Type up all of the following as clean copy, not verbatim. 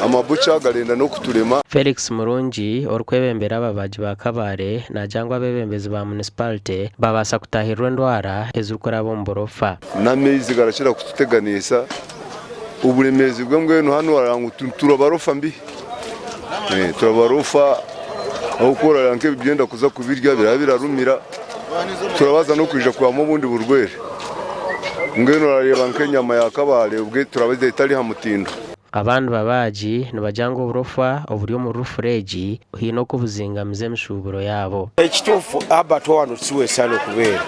amabuca galenda no kuturema. Felix Murungi orukwebembera ababaji ba Kabare najangwa abebembezi ba municipality babasa kutahirwa ndwara ezurukora bomborofa n'amezi garashira kututeganisa uburemezi bw'mbweno hano warangu turabarofa mbi turabarofa aho ukora yanke byenda kuza kubirya birabirarumira turabaza no kwija kwa mu bundi burwere ngeno rareba nk'enyama ya Kabare ubwe turabaze itari hamutindo. Abantu babaji nibajanga uburofa oburyo mu rufureji hino kubuzingamize mishuburo yabo. Ekitufu abato wano siwe sano kubera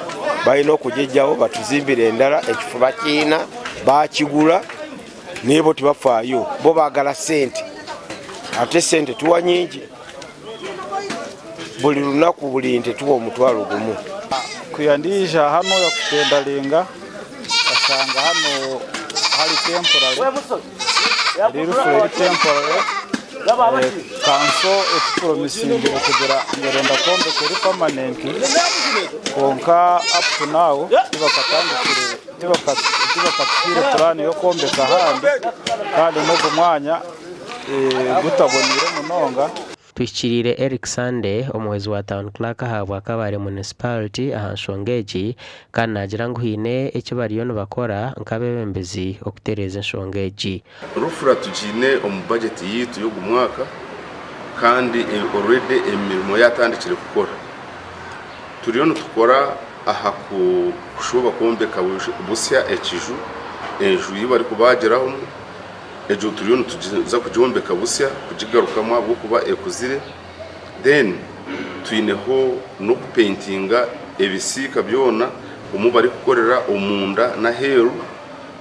bayino kujejjaho batuzimbire endala ekifuba kina bakigula nebo tibafaayo bo bagala sente ate sente tuwa nyingi buli lunaku buli nte tuwa omutwalo gumu kuyandisha hano ya kutendalenga asanga hano hali temporary kanso etupromising okugera ngerenda kombe kuri permanent konka up to now tibakatire plan yo kombe kahandi kandi no gumwanya gutabonire munonga. Twishirire Eric Sande umuwezi wa town clerk habwa Kabare municipality ahanshongeji kandi nagira ngo hine icyo bariyo bakora nkabebembezi okutereza nshongeji rufura tujine omu budget yitu yo gumwaka kandi already emirimo yatandikire gukora turiyo tukora aha kushoba kombeka busya ekiju enju yibari kubageraho ejo turiyo tuza kujombeka busya kujigarukamo abo kuba ekuzire then tuyineho no paintinga ebisika byona umubari gukorera umunda na heru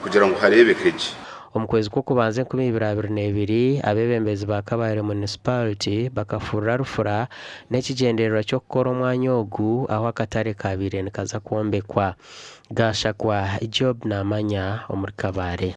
kugira ngo harebekeje. Omukwezi ko kubanze 2022 abebembezi ba Kabare municipality bakafura rufura n'ekigenderero cyo gukora umwanya ogu aho akatare kabire nikaza kuombekwa gashakwa Job Namanya omuri Kabare.